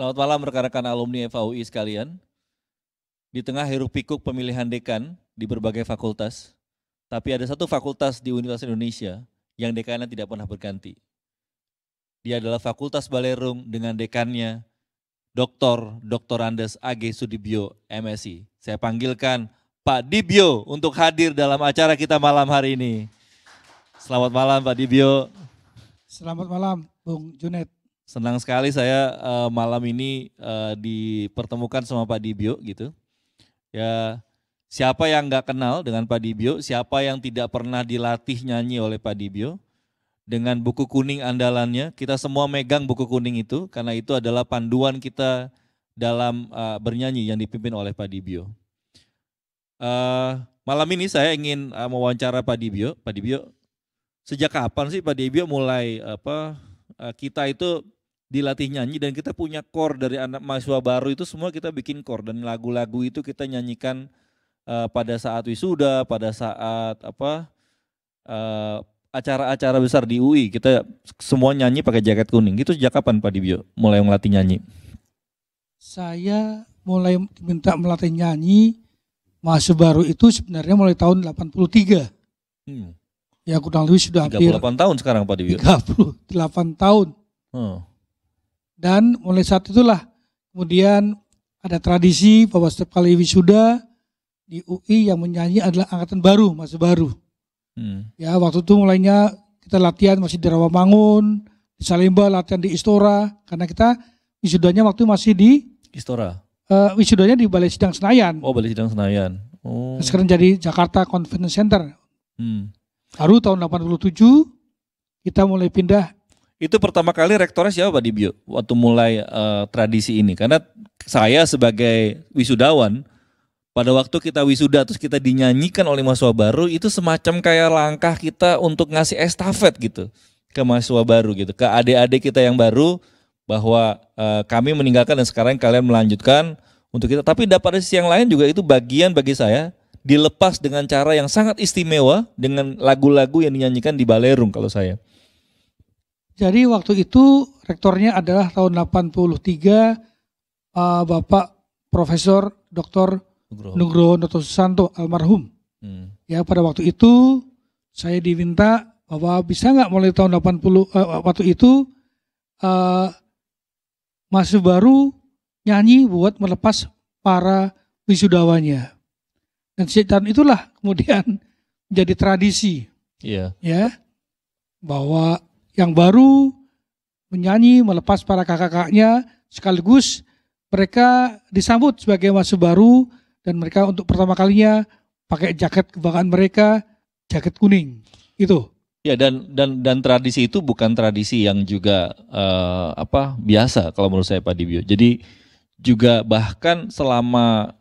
Selamat malam rekan-rekan alumni FAUI sekalian. Di tengah hiruk-pikuk pemilihan dekan di berbagai fakultas, tapi ada satu fakultas di Universitas Indonesia yang dekannya tidak pernah berganti. Dia adalah Fakultas Balerung dengan dekannya Dr. Andes A.G. Sudibyo, MSI. Saya panggilkan Pak Dibyo untuk hadir dalam acara kita malam hari ini. Selamat malam Pak Dibyo. Selamat malam Bung Junet. Senang sekali saya malam ini dipertemukan sama Pak Dibyo gitu. Ya, siapa yang nggak kenal dengan Pak Dibyo, siapa yang tidak pernah dilatih nyanyi oleh Pak Dibyo, dengan buku kuning andalannya, kita semua megang buku kuning itu, karena itu adalah panduan kita dalam bernyanyi yang dipimpin oleh Pak Dibyo. Malam ini saya ingin mewawancara Pak Dibyo. Pak Dibyo, sejak kapan sih Pak Dibyo mulai kita itu dilatih nyanyi dan kita punya core dari anak mahasiswa baru itu semua kita bikin core dan lagu-lagu itu kita nyanyikan pada saat wisuda, pada saat acara-acara besar di UI kita semua nyanyi pakai jaket kuning. Itu sejak kapan Pak Dibyo mulai melatih nyanyi? Saya mulai diminta melatih nyanyi mahasiswa baru itu sebenarnya mulai tahun 83. Ya kurang lebih sudah 38 tahun sekarang Pak Dibyo. 38 tahun. Dan mulai saat itulah kemudian ada tradisi bahwa setiap kali wisuda di UI yang menyanyi adalah angkatan baru, mahasiswa baru. Ya waktu itu mulainya kita latihan masih di Rawamangun, di Salemba, latihan di Istora, karena kita wisudanya waktu masih di Istora. Wisudanya di Balai Sidang Senayan. Oh, Balai Sidang Senayan. Oh. Sekarang jadi Jakarta Convention Center. Baru tahun 87 kita mulai pindah. Itu pertama kali rektornya siapa Pak Dibyo waktu mulai tradisi ini? Karena saya sebagai wisudawan, pada waktu kita wisuda terus kita dinyanyikan oleh mahasiswa baru, itu semacam kayak langkah kita untuk ngasih estafet gitu ke mahasiswa baru gitu, ke adik-adik kita yang baru, bahwa kami meninggalkan dan sekarang kalian melanjutkan untuk kita. Tapi pada sisi yang lain juga itu bagian bagi saya dilepas dengan cara yang sangat istimewa dengan lagu-lagu yang dinyanyikan di Balerung kalau saya. Jadi waktu itu rektornya adalah tahun 83 Bapak Profesor Dr. Nugroho Noto Susanto almarhum. Ya pada waktu itu saya diminta bahwa bisa nggak mulai tahun 80 waktu itu mahasiswa baru nyanyi buat melepas para wisudawannya. Dan sejak tahun itulah kemudian menjadi tradisi. Ya bahwa yang baru menyanyi melepas para kakak-kakaknya sekaligus mereka disambut sebagai mahasiswa baru dan mereka untuk pertama kalinya pakai jaket kebanggaan mereka, jaket kuning. Itu. Ya dan tradisi itu bukan tradisi yang juga biasa kalau menurut saya Pak Dibyo. Jadi juga bahkan selama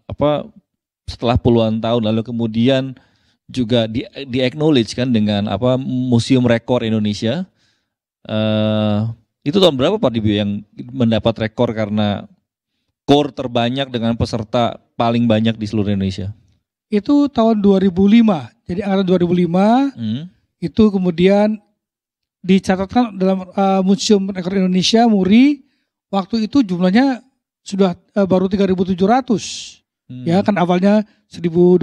setelah puluhan tahun lalu kemudian juga di-acknowledge kan dengan Museum Rekor Indonesia. Itu tahun berapa Pak Dibyo yang mendapat rekor karena core terbanyak dengan peserta paling banyak di seluruh Indonesia? Itu tahun 2005. Jadi angkatan 2005 itu kemudian dicatatkan dalam Museum Rekor Indonesia MURI. Waktu itu jumlahnya sudah baru 3.700. Ya kan awalnya 1.200.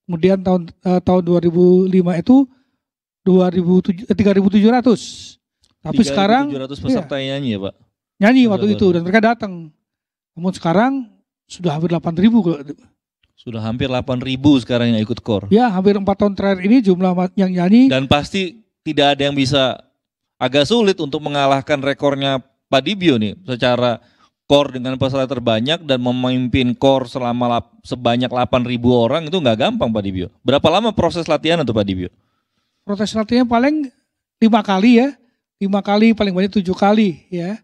Kemudian tahun 2005 itu 3.700. Tapi sekarang 3.700 peserta yang nyanyi ya Pak? Nyanyi waktu itu dan mereka datang. Namun sekarang sudah hampir 8.000. Sudah hampir 8.000 sekarang yang ikut core. Ya hampir 4 tahun terakhir ini jumlah yang nyanyi. Dan pasti tidak ada yang bisa, agak sulit untuk mengalahkan rekornya Pak Dibyo nih. Secara core dengan peserta terbanyak dan memimpin core selama sebanyak 8.000 orang itu nggak gampang Pak Dibyo. Berapa lama proses latihan itu Pak Dibyo? Proses latihannya paling 5 kali ya. 5 kali paling banyak 7 kali ya.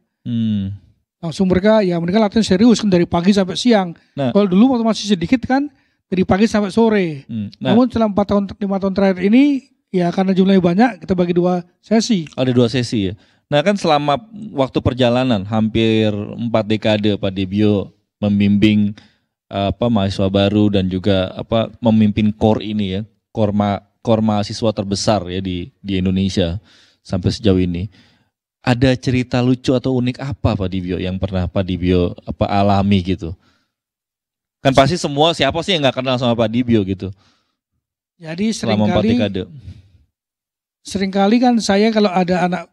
Langsung mereka latihan serius kan dari pagi sampai siang. Nah, kalau dulu waktu masih sedikit kan dari pagi sampai sore. Namun selama 5 tahun terakhir ini ya karena jumlahnya banyak kita bagi 2 sesi. Ada 2 sesi ya. Nah kan selama waktu perjalanan hampir 4 dekade Pak Dibyo membimbing mahasiswa baru dan juga memimpin core ini ya, core mahasiswa terbesar ya di Indonesia sampai sejauh ini. ada cerita lucu atau unik apa Pak Dibyo yang pernah Pak Dibyo alami gitu? Kan pasti semua siapa sih yang nggak kenal sama Pak Dibyo gitu? Jadi seringkali kan saya kalau ada anak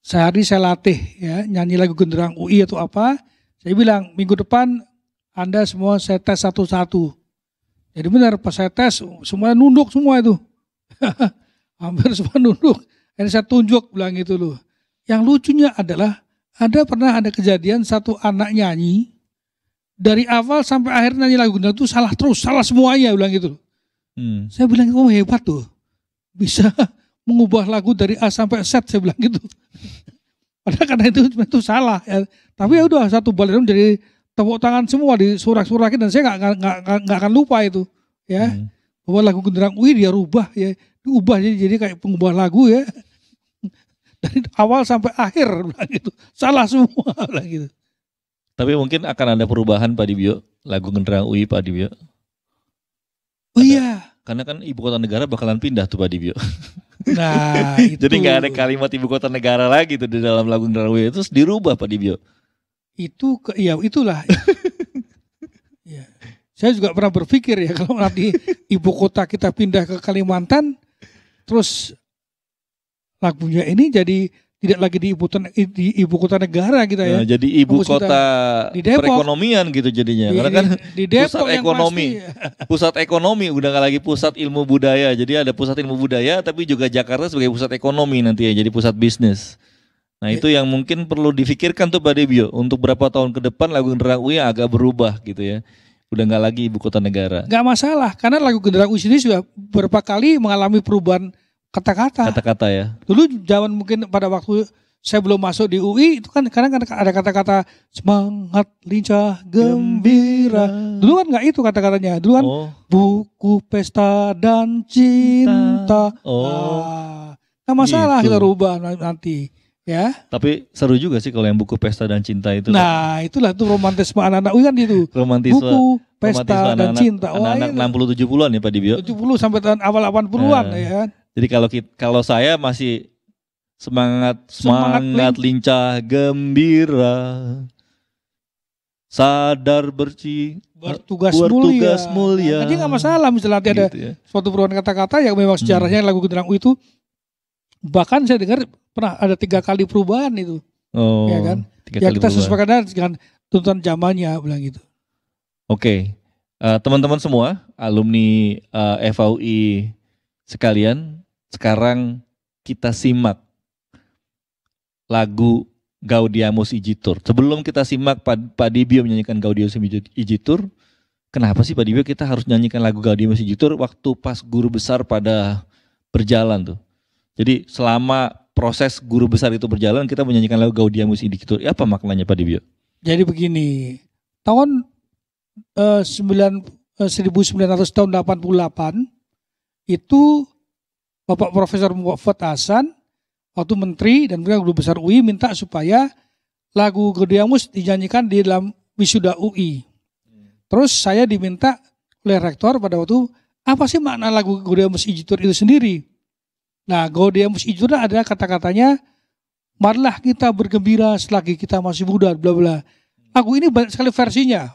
sehari saya latih ya nyanyi lagu Genderang UI atau apa, saya bilang minggu depan Anda semua saya tes satu-satu. Jadi benar pas saya tes semuanya nunduk semua itu. Hampir semua nunduk. Dan saya tunjuk bilang gitu loh. Yang lucunya adalah pernah ada kejadian satu anak nyanyi dari awal sampai akhir nyanyi lagu Genderang itu salah terus, salah semuanya bilang gitu. Saya bilang oh hebat tuh, bisa mengubah lagu dari A sampai Z saya bilang gitu. Padahal karena itu salah. Ya. Tapi ya udah satu baliran jadi tepuk tangan semua di surak-surakin dan saya nggak akan lupa itu. Ya, bahwa lagu Genderang UI dia rubah ya, diubah jadi kayak pengubah lagu ya. Dari awal sampai akhir gitu. Salah semua gitu. Tapi mungkin akan ada perubahan Pak Dibyo, lagu Genderang UI Pak Dibyo. Oh iya. Karena kan ibu kota negara bakalan pindah tuh Pak Dibyo. Nah itu. Jadi nggak ada kalimat ibu kota negara lagi tuh di dalam lagu Genderang UI, terus dirubah Pak Dibyo. Itu ya itulah. Ya. Saya juga pernah berpikir ya kalau nanti ibu kota kita pindah ke Kalimantan, terus lagunya ini jadi tidak lagi di ibu kota negara kita ya. Nah, jadi ibu kota perekonomian gitu jadinya. Karena kan di Depok pusat ekonomi. Pusat ekonomi udah gak lagi pusat ilmu budaya. Jadi ada pusat ilmu budaya tapi juga Jakarta sebagai pusat ekonomi nanti ya, jadi pusat bisnis. Nah itu yang mungkin perlu difikirkan tuh Pak Dibyo. Untuk berapa tahun ke depan lagu Genderang UI agak berubah gitu ya. Udah gak lagi ibu kota negara. Gak masalah karena lagu Genderang UI sendiri sudah beberapa kali mengalami perubahan kata-kata ya. Dulu zaman mungkin pada waktu saya belum masuk di UI itu kan kadang ada kata-kata semangat, lincah, gembira. Dulu kan nggak itu kata-katanya. Dulu kan buku pesta dan cinta. Nggak masalah gitu. Kita rubah nanti ya. Tapi seru juga sih kalau yang buku pesta dan cinta itu. Nah itulah tuh romantisme anak-anak UI kan itu. Romantisme. Buku pesta dan cinta. Anak-anak 60-70-an ya Pak Dibyo. 70 sampai tahun awal 80-an ya kan. Jadi kalau saya masih semangat lincah gembira, sadar bertugas mulia. Jadi nggak masalah misalnya nanti ada suatu perubahan kata-kata yang memang sejarahnya lagu Genderang UI itu bahkan saya dengar pernah ada 3 kali perubahan itu, ya kan? Ya kita sesuaikan dengan tuntutan zamannya bilang gitu. Oke, teman-teman semua alumni FAUI sekalian. Sekarang kita simak lagu Gaudiamus Igitur. Sebelum kita simak Pak Dibyo menyanyikan Gaudiamus Igitur, kenapa sih Pak Dibyo kita harus nyanyikan lagu Gaudiamus Igitur waktu pas guru besar pada berjalan tuh? Jadi selama proses guru besar itu berjalan kita menyanyikan lagu Gaudiamus Igitur. Apa maknanya Pak Dibyo? Jadi begini, tahun 1988 itu Bapak Profesor Muhammad Hasan waktu menteri dan guru besar UI minta supaya lagu Gaudiamus dinyanyikan di dalam wisuda UI. Terus saya diminta oleh rektor pada waktu apa sih makna lagu Gaudiamus Igitur itu sendiri? Nah, Gaudiamus Igitur adalah kata-katanya marilah kita bergembira selagi kita masih muda bla bla. Lagu ini banyak sekali versinya.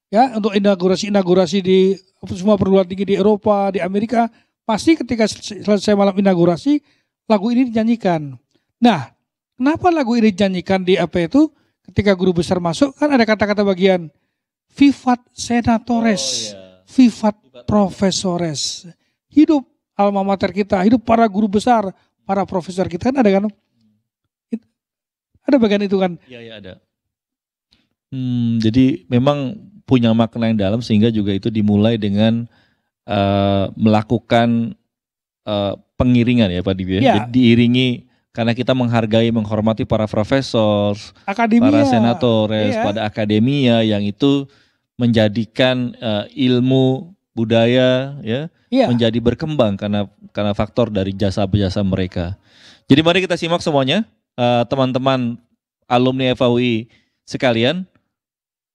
Ya, untuk inaugurasi di semua perguruan tinggi di Eropa, di Amerika. Pasti ketika selesai malam inaugurasi, lagu ini dinyanyikan. Nah, kenapa lagu ini dinyanyikan di apa itu? Ketika guru besar masuk, kan ada kata-kata bagian Vivat Senatores, Vivat Profesores. Hidup alma mater kita, hidup para guru besar, para profesor kita, kan ada kan? Ada bagian itu kan? Iya, ada. Jadi memang punya makna yang dalam sehingga juga itu dimulai dengan melakukan pengiringan ya Pak Dibyo. Ya. Jadi diiringi karena kita menghargai, menghormati para profesor, akademia, para senatores, pada akademia yang itu menjadikan ilmu budaya ya menjadi berkembang karena faktor dari jasa-jasa mereka. Jadi mari kita simak semuanya teman-teman alumni FAUI sekalian,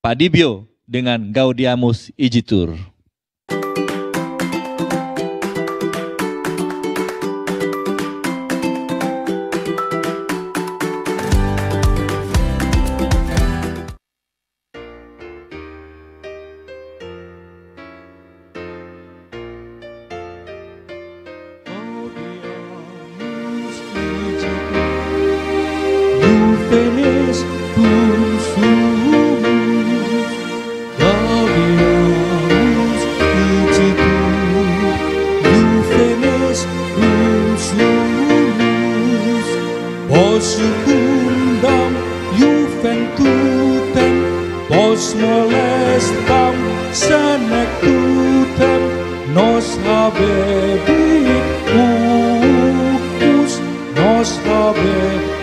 Pak Dibyo dengan Gaudiamus Igitur. nos molestam senectutem nos habebit uus nos habebit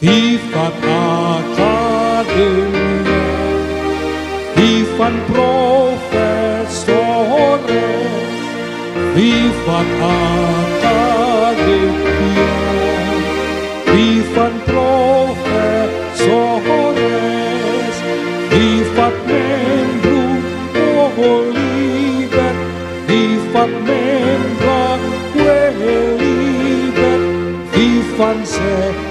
Vivat Academia, vivat professores, vivat Academia, vivat professores, vivat membrum quolibet, vivat membra quolibet, vivat se